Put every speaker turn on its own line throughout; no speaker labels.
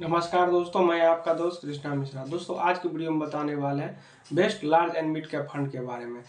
नमस्कार दोस्तों, मैं आपका दोस्त कृष्णा मिश्रा। दोस्तों, आज की वीडियो में बताने वाले हैं best large and mid cap fund के बारे में।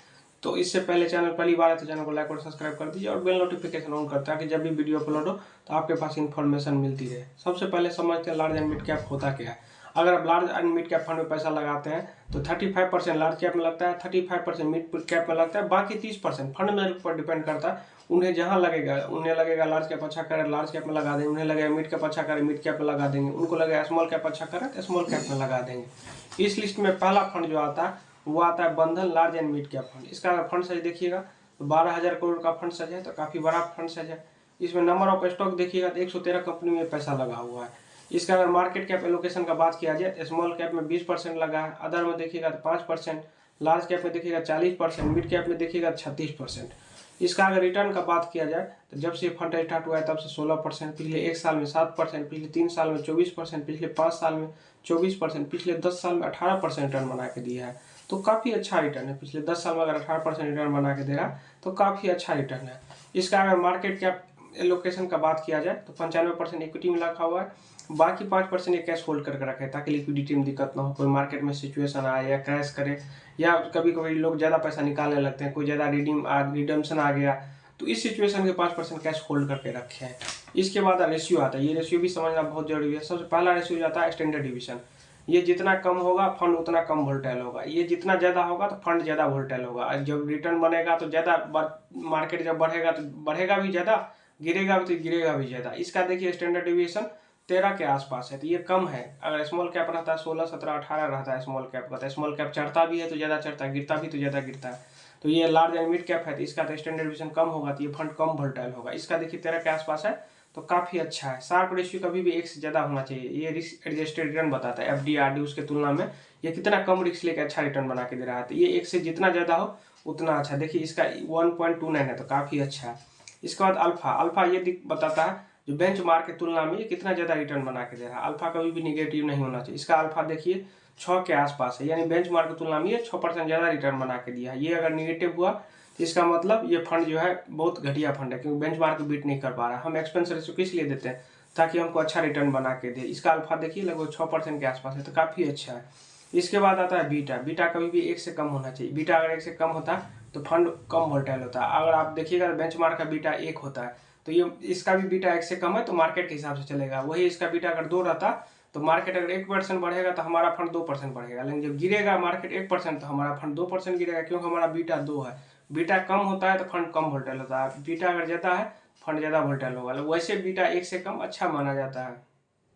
तो इससे पहले चैनल पहली बार है तो चैनल को लाइक और सब्सक्राइब कर दीजिए और बेल नोटिफिकेशन ऑन कर ताकि जब भी वीडियो अपलोड हो तो आपके पास इन्फॉर्मेशन मिलती रहे। सबसे पहले समझते हैं लार्ज एंड मिड कैप होता क्या है। अगर आप large and mid cap fund में पैसा लगाते हैं तो 35% लार्ज कैप में लगता है, 35% मिड कैप में लगता है, बाकी 30% फंड में ऊपर डिपेंड करता है। उन्हें जहां लगेगा, उन्हें लगेगा लार्ज कैप अच्छा करे लार्ज कैप में लगा देंगे, उन्हें लगेगा मिड कैप अच्छा करे मिड कैप में लगा देंगे, उनको लगेगा स्मॉल कैप अच्छा करे तो स्मॉल कैप में लगा देंगे। इस लिस्ट में पहला फंड जो आता है वो आता है बंधन large and mid cap fund. इसका अगर फंड साइज देखिएगा तो 12,000 करोड़ का फंड साइज है, तो काफी बड़ा फंड साइज है। इसमें नंबर ऑफ स्टॉक देखिएगा तो 113 कंपनी में पैसा लगा हुआ है। इसका अगर मार्केट कैप एलोकेशन का बात किया जाए तो स्मॉल कैप में 20% लगा है, अदर में देखिएगा तो 5%, लार्ज कैप में देखिएगा 40%, मिड कैप में देखिएगा 36%। इसका अगर रिटर्न का बात किया जाए तो जब से फंड स्टार्ट हुआ है तब से 16%, पिछले 1 साल में 7%, पिछले 3 साल में 24%, पिछले 5 साल में 24%, पिछले 10 साल में 18% रिटर्न बना के दिया है। तो काफ़ी अच्छा रिटर्न है। पिछले 10 साल में अगर 18% रिटर्न बना के दे रहा है तो काफ़ी अच्छा रिटर्न है। इसका अगर मार्केट कैप एलोकेशन का बात किया जाए तो 95% इक्विटी में रखा हुआ है, बाकी 5% ये कैश होल्ड करके रखे ताकि लिक्विडिटी में दिक्कत ना हो, कोई मार्केट में सिचुएशन आए या क्रैश करे, या कभी कभी लोग ज़्यादा पैसा निकालने लगते हैं, कोई ज़्यादा रिडम्शन आ गया तो इस सिचुएशन के 5% कैश होल्ड करके रखे हैं। इसके बाद रेशियो आता है, ये रेशियो भी समझना बहुत जरूरी है। सबसे पहला रेशियो जाता है स्टैंडर्ड डिवीजन। ये जितना कम होगा फंड उतना कम वोल्टाइल होगा, ये जितना ज़्यादा होगा तो फंड ज़्यादा वोल्टाइल होगा। जब रिटर्न बनेगा तो ज़्यादा, मार्केट जब बढ़ेगा तो बढ़ेगा भी ज़्यादा, गिरेगा भी तो गिरेगा भी ज़्यादा। इसका देखिए स्टैंडर्ड डिवीजन 13 के आसपास है, तो ये कम है। अगर स्मॉल कैप रहता है 16, 17, 18 रहता है स्मॉल कैप का, तो स्मॉल कैप चढ़ता भी है तो ज़्यादा चढ़ता है, गिरता भी तो ज़्यादा गिरता है। तो ये लार्ज एंड मिड कैप है तो इसका तो स्टैंडर्ड डिवीजन कम होगा तो ये फंड कम वोल्टाइल होगा। इसका देखिए 13 के आसपास है तो काफ़ी अच्छा है। शार्प रेशियो कभी भी 1 से ज़्यादा होना चाहिए। ये रिस्क एडजस्टेड रिटर्न बताता है, एफडी आरडी उसके तुलना में ये कितना कम रिस्क लेकर अच्छा रिटर्न बना के दे रहा है। तो ये 1 से जितना ज़्यादा हो उतना अच्छा। देखिए इसका 1.29 है तो काफ़ी अच्छा है। इसके बाद अल्फा, अल्फा ये बताता है जो बेंच मार्क की तुलना में ये कितना ज़्यादा रिटर्न बना के दे रहा है। अल्फा कभी भी निगेटिव नहीं होना चाहिए। इसका अल्फा देखिए 6 के आसपास है, यानी बेंच मार्क की तुलना में ये 6% ज़्यादा रिटर्न बना के दिया है। ये अगर निगेटिव हुआ तो इसका मतलब ये फंड जो है बहुत घटिया फंड है, क्योंकि बेंच मार्क बीट नहीं कर पा रहा है। हम एक्सपेंस रेशियो किस लिए देते हैं, ताकि हमको अच्छा रिटर्न बना के दे। इसका अल्फा देखिए लगभग 6% के आसपास है तो काफ़ी अच्छा है। इसके बाद आता है बीटा। बीटा कभी भी 1 से कम होना चाहिए। बीटा अगर 1 से कम होता है तो फंड कम वोल्टाइल होता है। अगर आप देखिएगा बेंचमार्क का बीटा 1 होता है तो ये इसका भी बीटा 1 से कम है तो मार्केट के हिसाब से चलेगा। वही इसका बीटा अगर 2 रहता तो मार्केट अगर 1% बढ़ेगा तो हमारा फंड 2% बढ़ेगा, लेकिन जब गिरेगा मार्केट 1% तो हमारा फंड 2% गिरेगा, क्योंकि हमारा बीटा 2 है। बीटा कम होता है तो फंड कम वोल्टाइल होता है, बीटा अगर ज़्यादा है फंड ज़्यादा वोल्टाइल होगा। वैसे बीटा 1 से कम अच्छा माना जाता है।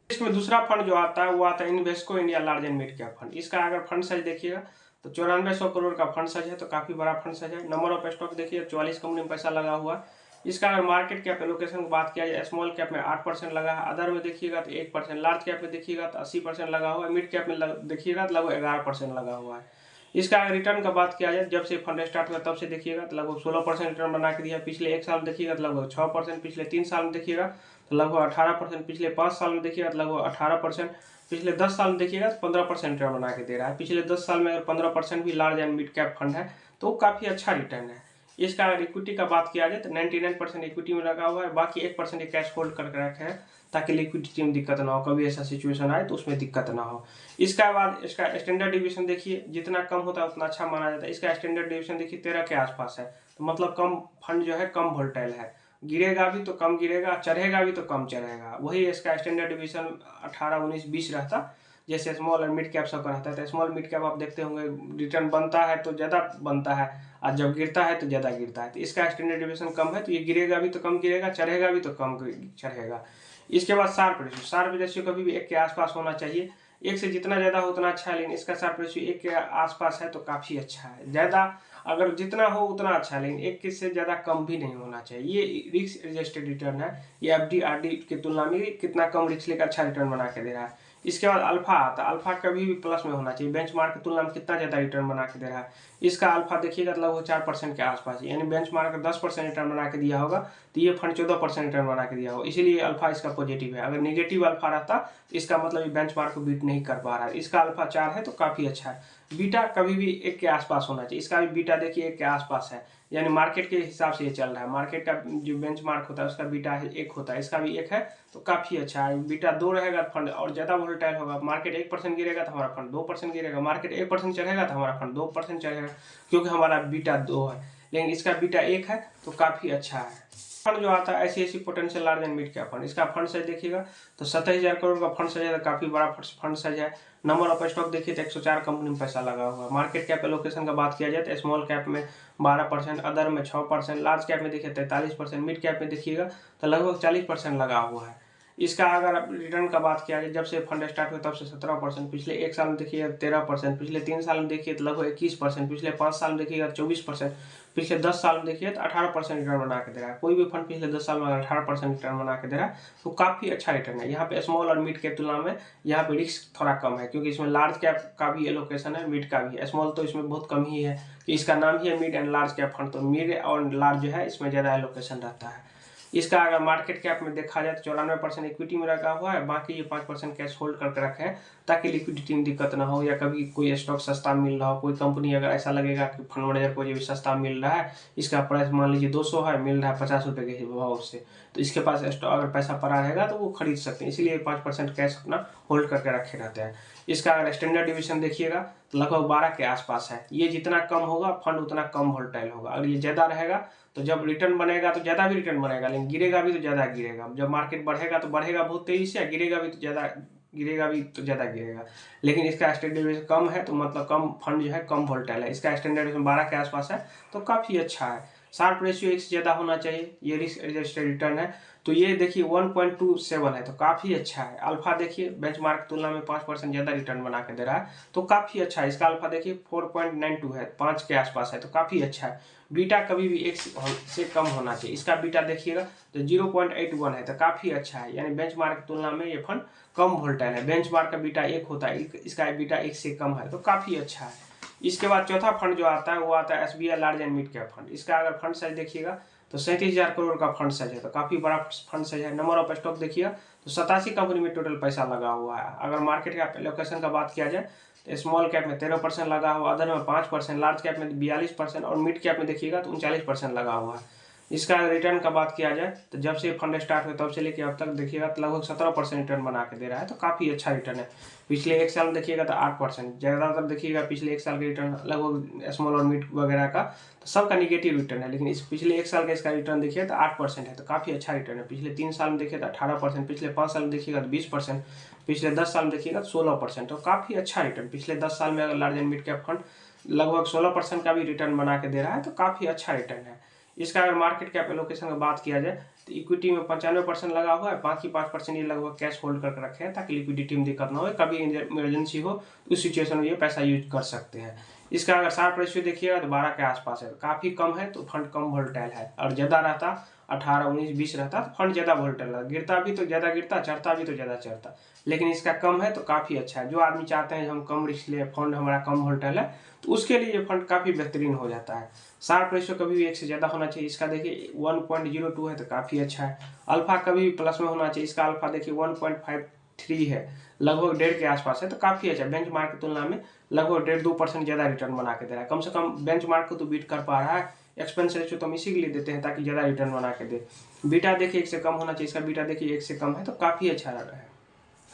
इसमें दूसरा फंड जो आता है वो आता है Invesco India large and mid cap fund. इसका अगर फंड साइज देखिएगा तो 9400 करोड़ का फंड साइज है तो काफ़ी बड़ा फंड साइज है। नंबर ऑफ स्टॉक देखिए 44 कंपनी में पैसा लगा हुआ है। इसका अगर मार्केट कैप एलोकेशन की बात किया जाए स्मॉल कैप में 8% लगा है, अदर में देखिएगा तो 1%, लार्ज कैप में देखिएगा तो 80% लगा हुआ है, मिड कैप में देखिएगा तो लगभग 11% लगा हुआ है। इसका अगर रिटर्न का बात किया जाए जब से फंड स्टार्ट हुआ तब से देखिएगा तो लगभग 16% रिटर्न बना के दिया। पिछले 1 साल में देखिएगा तो लगभग 6%, पिछले 3 साल में देखिएगा तो लगभग 18%, पिछले 5 साल में देखिएगा तो लगभग 18%, पिछले 10 साल में देखिएगा तो 15% रिटर्न बना के दे रहा है। पिछले 10 साल में अगर 15% भी large and mid cap fund है तो काफ़ी अच्छा रिटर्न है। इसका अगर इक्विटी का बात किया जाए तो 99% इक्विटी में लगा हुआ है, बाकी 1% कैश होल्ड करके रखे हैं ताकि लिक्विडिटी में दिक्कत ना हो, कभी ऐसा सिचुएशन आए तो उसमें दिक्कत ना हो। इसका बाद इसका स्टैंडर्ड डिवीजन देखिए जितना कम होता है उतना अच्छा माना जाता है। इसका स्टैंडर्ड डिवीजन देखिए 13 के आसपास है तो मतलब कम फंड जो है कम वोल्टाइल है, गिरेगा भी तो कम गिरेगा, चढ़ेगा भी तो कम चढ़ेगा। वही इसका स्टैंडर्ड डिवीजन 18, 19, 20 रहता जैसे स्मॉल और मिड कैप सब का रहता है। तो स्मॉल मिड कैप आप देखते होंगे रिटर्न बनता है तो ज़्यादा बनता है और जब गिरता है तो ज़्यादा गिरता है। तो इसका स्टैंडर्ड डिवीजन कम है तो ये गिरेगा भी तो कम गिरेगा, चढ़ेगा भी तो कम चढ़ेगा। इसके बाद शार्प रेशियो, शार्प रेशियो कभी भी 1 के आसपास होना चाहिए। 1 से जितना ज़्यादा हो उतना अच्छा है, लेकिन इसका शार्प रेशियो 1 के आसपास है तो काफ़ी अच्छा है। ज़्यादा अगर जितना हो उतना अच्छा है, लेकिन 1 से ज़्यादा कम भी नहीं होना चाहिए। ये रिस्क एडजस्टेड रिटर्न है, ये एफडी आरडी की तुलना में कितना कम रिस्क लेकर अच्छा रिटर्न बना के दे रहा है। इसके बाद अल्फा आता है। अल्फा कभी भी प्लस में होना चाहिए, बेंचमार्क की तुलना में कितना ज़्यादा रिटर्न बना के दे रहा है। इसका अल्फा देखिएगा तो लगभग 4% के आसपास, यानी बेंचमार्क 10% रिटर्न बना के दिया होगा तो ये फंड 14% रिटर्न बना के दिया होगा, इसीलिए अल्फा इसका पॉजिटिव है। अगर निगेटिव अल्फा रहता इसका मतलब ये बेंचमार्क को बीट नहीं कर पा रहा है। इसका अल्फा 4 है तो काफ़ी अच्छा है। बीटा कभी भी 1 के आसपास होना चाहिए, इसका भी बीटा देखिए 1 के आसपास है, यानी मार्केट के हिसाब से ये चल रहा है। मार्केट का जो बेंचमार्क होता है उसका बीटा 1 होता है, इसका भी 1 है तो काफ़ी अच्छा है। बीटा 2 रहेगा फंड और ज़्यादा वोलेटाइल होगा, मार्केट 1% गिरेगा तो हमारा फंड 2% गिरेगा, मार्केट 1% चढ़ेगा तो हमारा फंड 2% चढ़ेगा, क्योंकि हमारा बीटा 2 है। लेकिन इसका बीटा 1 है तो काफ़ी अच्छा है। फंड जो आता है ऐसी potential large and mid cap fund, इसका फंड साइज देखिएगा तो 27,000 करोड़ का फंड साइज है, तो काफ़ी बड़ा फंड साइज है। नंबर ऑफ स्टॉक देखिए तो 104 कंपनी में पैसा लगा हुआ है। मार्केट कैप एलोकेशन का बात किया जाए तो स्मॉल कैप में 12%, अदर में 6%, लार्ज कैप में देखिए 43%, मिड कैप में देखिएगा तो लगभग 40% लगा हुआ है। इसका अगर रिटर्न का बात किया जाए जब से फंड स्टार्ट हुआ तब से 17%, पिछले 1 साल में देखिए 13%, पिछले 3 साल में देखिए तो लगभग 21%, पिछले 5 साल में देखिएगा 24%, पिछले 10 साल में देखिए तो 18% रिटर्न बना के दे रहा है। कोई भी फंड पिछले 10 साल में अगर 18% रिटर्न बना के दे रहा है तो काफ़ी अच्छा रिटर्न है। यहाँ पे स्मॉल और मिड के तुलना में यहाँ पे रिस्क थोड़ा कम है, क्योंकि इसमें लार्ज कैप का भी एलोकेशन है, मिड का भी है। स्मॉल तो इसमें बहुत कम ही है कि इसका नाम ही है mid and large cap fund, तो मिड और लार्ज जो है इसमें ज़्यादा एलोकेशन रहता है। इसका अगर मार्केट कैप में देखा जाए तो 94% इक्विटी में रखा हुआ है, बाकी ये 5% कैश होल्ड करके रखे हैं ताकि लिक्विडिटी में दिक्कत ना हो, या कभी कोई स्टॉक सस्ता मिल रहा हो, कोई कंपनी अगर ऐसा लगेगा कि फंड मैनेजर को ये भी सस्ता मिल रहा है, इसका प्राइस मान लीजिए 200 है, मिल रहा है 50 रुपये के भाव से, तो इसके पास स्टॉक अगर पैसा पड़ा रहेगा तो वो खरीद सकते हैं, इसलिए 5% कैश अपना होल्ड करके रखे रहते हैं। इसका अगर स्टैंडर्ड डिविएशन देखिएगा तो लगभग 12 के आसपास है। ये जितना कम होगा फंड उतना कम वोलेटाइल होगा। अगर ये ज़्यादा रहेगा तो जब रिटर्न बनेगा तो ज़्यादा भी रिटर्न बनेगा, लेकिन गिरेगा भी तो ज़्यादा गिरेगा। जब मार्केट बढ़ेगा तो बढ़ेगा बहुत तेज़ी से, गिरेगा भी तो ज़्यादा गिरेगा। लेकिन इसका स्टैंडर्ड डिविएशन कम है तो मतलब कम फंड जो है कम वोलेटाइल है। इसका स्टैंडर्ड डिविएशन 12 के आसपास है तो काफ़ी अच्छा है। शार्प रेशियो 1 से ज़्यादा होना चाहिए, ये रिस्क एडजस्टेड रिटर्न है। तो ये देखिए 1.27 है तो काफ़ी अच्छा है। अल्फा देखिए बेंचमार्क की तुलना में 5% ज़्यादा रिटर्न बना के दे रहा है तो काफ़ी अच्छा है। इसका अल्फा देखिए 4.92 है, 5 के आसपास है तो काफ़ी अच्छा है। बीटा कभी भी 1 से कम होना चाहिए। इसका बीटा देखिएगा तो 0.81 है तो काफ़ी अच्छा है, यानी बेंचमार्क की तुलना में ये फंड कम वोलेटाइल है। बेंचमार्क का बीटा 1 होता है, इसका बीटा 1 से कम है तो काफ़ी अच्छा है। इसके बाद चौथा फंड जो आता है वो आता है SBI large and mid cap fund. इसका अगर फंड साइज देखिएगा तो 37,000 करोड़ का फंड साइज है तो काफ़ी बड़ा फंड साइज है। नंबर ऑफ स्टॉक देखिएगा तो 87 कंपनी में टोटल पैसा लगा हुआ है। अगर मार्केट कैप एलोकेशन का बात किया जाए तो स्मॉल कैप में 13% लगा हुआ, अदर में 5%, लार्ज कैप में 42% और मिड कैप में देखिएगा तो 39% लगा हुआ है। इसका रिटर्न का बात किया जाए तो जब से फंड स्टार्ट हुआ तब से लेकर अब तक देखिएगा तो लगभग 17% रिटर्न बना के दे रहा है तो काफ़ी अच्छा रिटर्न है। पिछले 1 साल में देखिएगा तो 8%, ज़्यादातर देखिएगा पिछले 1 साल का रिटर्न लगभग स्मॉल और मिड वगैरह का तो सबका निगेटिव रिटर्न है, लेकिन इस पिछले 1 साल का इसका रिटर्न देखिए तो 8% है तो काफ़ी अच्छा रिटर्न है। पिछले 3 साल में देखिए तो 18%, पिछले 5 साल में देखिएगा तो 20%, पिछले 10 साल में देखिएगा तो 16%, तो काफ़ी अच्छा रिटर्न। पिछले 10 साल में अगर large and mid cap fund लगभग 16% का भी रिटर्न बना के दे रहा है तो काफ़ी अच्छा रिटर्न है। इसका अगर मार्केट कैप एलोकेशन की बात किया जाए तो इक्विटी में 95% लगा हुआ है, बाकी 5% ये लगभग कैश होल्ड करके रखे हैं ताकि लिक्विडिटी में दिक्कत ना हो, कभी इमरजेंसी हो तो उस सिचुएशन में ये पैसा यूज कर सकते हैं। इसका अगर शार्प रेशियो देखिएगा तो 12 के आसपास है, काफ़ी कम है तो फंड कम वोलेटाइल है, और ज़्यादा रहता 18, 19, 20 रहता तो फंड ज़्यादा वोलेटाइल रहता, गिरता भी तो ज़्यादा गिरता, चढ़ता भी तो ज़्यादा चढ़ता। लेकिन इसका कम है तो काफ़ी अच्छा है। जो आदमी चाहते हैं हम कम रिस्क ले, फंड हमारा कम वोलेटाइल है, तो उसके लिए ये फंड काफ़ी बेहतरीन हो जाता है। शार्प रेशियो कभी भी 1 से ज़्यादा होना चाहिए। इसका देखिए 1.02 है तो काफ़ी अच्छा है। अल्फा कभी भी प्लस में होना चाहिए। इसका अल्फा देखिए 1.53 है, लगभग 1.5 के आसपास है तो काफ़ी अच्छा है। बेंच मार्क की तुलना में लगभग 1.5-2% ज़्यादा रिटर्न बना के दे रहा है। कम से कम बेंच मार्क को तो बीट कर पा रहा है। एक्सपेंस रेशियो तो हम इसी के लिए देते हैं ताकि ज़्यादा रिटर्न बना के दे। बीटा देखिए 1 से कम होना चाहिए। इसका बीटा देखिए 1 से कम है तो काफ़ी अच्छा रहा है।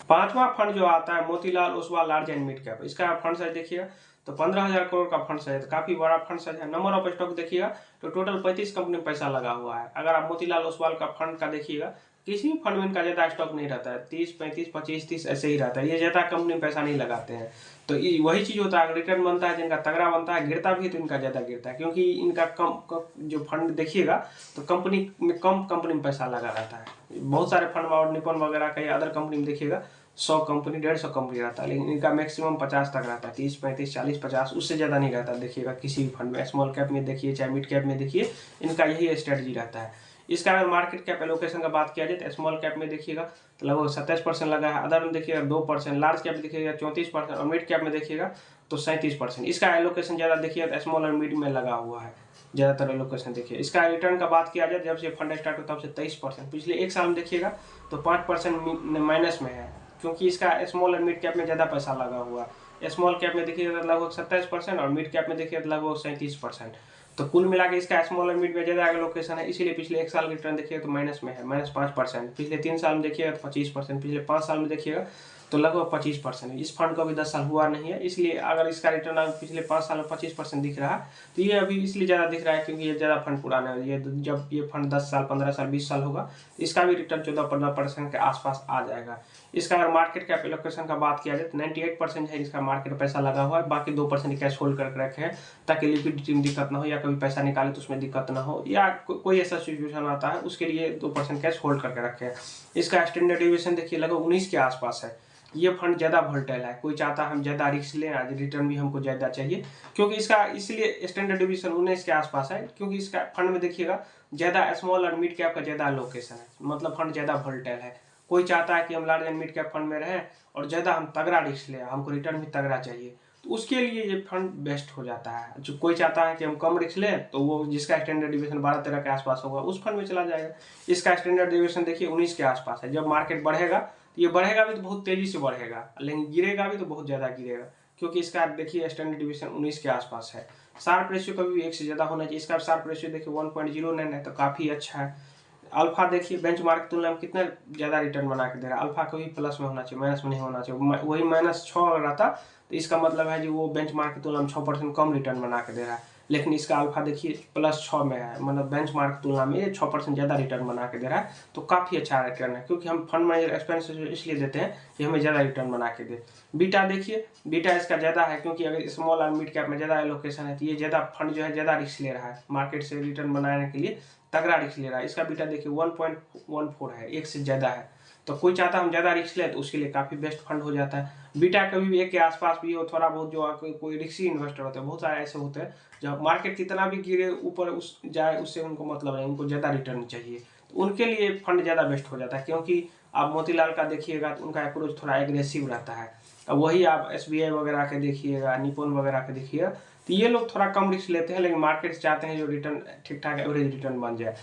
5वां फंड जो आता है Motilal Oswal large and mid cap. इसका फंड साइज देखिएगा तो 15,000 करोड़ का फंड साइज है, काफ़ी बड़ा फंड साइज है। नंबर ऑफ स्टॉक देखिएगा तो टोटल 35 कंपनी में पैसा लगा हुआ है। अगर आप मोतीलाल ओसवाल का फंड का देखिएगा, किसी भी फंड में इनका ज़्यादा स्टॉक नहीं रहता है, 30, 35, 25, 30 ऐसे ही रहता है। ये ज़्यादा कंपनी में पैसा नहीं लगाते हैं, तो वही चीज़ होता है। रिटर्न बनता है जिनका तगड़ा बनता है, गिरता भी तो इनका ज़्यादा गिरता है, क्योंकि इनका कम जो फंड देखिएगा तो कंपनी में कम कंपनी में पैसा लगा रहता है। बहुत सारे फंड और निपन वगैरह कई अदर कंपनी में देखिएगा 100 कंपनी 150 कंपनी रहता है, लेकिन इनका मैक्सिमम 50 तक रहता है, 30, 35, 40, 50, उससे ज़्यादा नहीं रहता। देखिएगा किसी भी फंड में, स्मॉल कैप में देखिए चाहे मिड कैप में देखिए, इनका यही स्ट्रेटजी रहता है। इसका अगर मार्केट कैप एलोकेशन का बात किया जाए तो स्मॉल कैप में देखिएगा तो लगभग 27% लगा है, अदर में देखिएगा 2%, लार्ज कैप में देखिएगा 34% और मिड कैप में देखिएगा तो 37%। इसका एलोकेशन ज़्यादा देखिएगा तो स्मॉल और मिड में लगा हुआ है ज़्यादातर एलोकेशन। देखिए इसका रिटर्न का बात किया जाए जब से फंड स्टार्ट होता है तब से 23%, पिछले एक साल में देखिएगा तो 5% माइनस में है, क्योंकि इसका स्मॉल और मिड कैप में ज़्यादा पैसा लगा हुआ है। स्मॉल कैप में देखिएगा लगभग 27% और मिड कैप में देखिएगा लगभग 37%। तो कुल मिला के इसका स्मॉल और मिड में ज़्यादा एलोकेशन है, इसीलिए पिछले एक साल की रिटर्न देखिएगा तो माइनस में है, -5%। पिछले 3 साल में देखिएगा तो 25%, पिछले 5 साल में देखिएगा तो लगभग 25%। इस फंड को अभी 10 साल हुआ नहीं है, इसलिए अगर इसका रिटर्न अभी पिछले 5 साल में 25% दिख रहा है तो ये अभी इसलिए ज़्यादा दिख रहा है क्योंकि ये ज़्यादा फंड पुराना है। ये जब ये फंड 10 साल, 15 साल, 20 साल होगा इसका भी रिटर्न 14-15% के आसपास आ जाएगा। इसका अगर मार्केट कैप एलोकेशन का बात किया जाए तो 98% है इसका मार्केट पैसा लगा हुआ है, बाकी 2% कैश होल्ड करके रखे हैं ताकि लिक्विडिटी में दिक्कत ना हो या कभी पैसा निकाले तो उसमें दिक्कत ना हो या कोई ऐसा सिचुएशन आता है उसके लिए 2% कैश होल्ड करके रखे हैं। इसका स्टैंडर्ड डेविएशन देखिए लगभग 19 के आसपास है। ये फंड ज़्यादा वोलेटाइल है, कोई चाहता है हम ज़्यादा रिस्क लें, आज रिटर्न भी हमको ज़्यादा चाहिए, क्योंकि इसका इसलिए स्टैंडर्ड डेविएशन 19 के आसपास है क्योंकि इसका फंड में देखिएगा ज़्यादा स्मॉल और मिड कैप का ज़्यादा लोकेशन है, मतलब फंड ज़्यादा वोलेटाइल है। कोई चाहता है कि हम large and mid cap fund में रहें और ज़्यादा हम तगड़ा रिस्क लें, हमको रिटर्न भी तगड़ा चाहिए, तो उसके लिए ये फंड बेस्ट हो जाता है। जो कोई चाहता है कि हम कम रिस्क लें तो वो जिसका स्टैंडर्ड डेविएशन 12-13 के आसपास होगा उस फंड में चला जाएगा। इसका स्टैंडर्ड डेविएशन देखिए 19 के आसपास है। जब मार्केट बढ़ेगा तो ये बढ़ेगा भी तो बहुत तेजी से बढ़ेगा, लेकिन गिरेगा भी तो बहुत ज़्यादा गिरेगा, क्योंकि इसका देखिए स्टैंडर्ड डेविएशन 19 के आसपास है। शार्प रेशियो कभी भी 1 से ज़्यादा होना चाहिए। इसका शार्प रेशियो देखिए 1.09 है तो काफ़ी अच्छा है। अल्फा देखिए बेंचमार्क की तुलना में कितना ज़्यादा रिटर्न बना के दे रहा है। अल्फा कभी प्लस में होना चाहिए, माइनस में नहीं होना चाहिए। वही -6 अगर रहता तो इसका मतलब है कि वो बेंचमार्क की तुलना में 6% कम रिटर्न बना के दे रहा है, लेकिन इसका अल्फा देखिए +6 में है, मतलब बेंचमार्क की तुलना में 6% ज़्यादा रिटर्न बना के दे रहा है, तो काफ़ी अच्छा रिटर्न है। क्योंकि हम फंड मैनेजर एक्सपेंस इसलिए देते हैं कि हमें ज़्यादा रिटर्न बना के दे। बीटा देखिए, बीटा इसका ज़्यादा है क्योंकि अगर स्मॉल और मिड कैप में ज़्यादा एलोकेशन है तो ये ज़्यादा फंड जो है ज़्यादा रिस्क ले रहा है, मार्केट से रिटर्न बनाने के लिए तगड़ा रिस्क ले रहा है। इसका बीटा देखिए 1.14 है, 1 से ज़्यादा है। तो कोई चाहता हम ज़्यादा रिस्क लें तो उसके लिए काफ़ी बेस्ट फंड हो जाता है। बीटा कभी भी 1 के आसपास भी हो, थोड़ा बहुत जो कोई रिस्की इन्वेस्टर होते हैं, बहुत सारे ऐसे होते हैं जब मार्केट कितना भी गिरे ऊपर उस जाए उससे उनको मतलब नहीं, उनको ज़्यादा रिटर्न चाहिए, तो उनके लिए फंड ज़्यादा बेस्ट हो जाता है। क्योंकि आप मोतीलाल का देखिएगा तो उनका अप्रोच थोड़ा एग्रेसिव रहता है, अब वही आप SBI वगैरह के देखिएगा, निपॉन वगैरह के देखिएगा तो ये लोग थोड़ा कम रिस्क लेते हैं, लेकिन मार्केट चाहते हैं जो रिटर्न ठीक ठाक एवरेज रिटर्न बन जाए।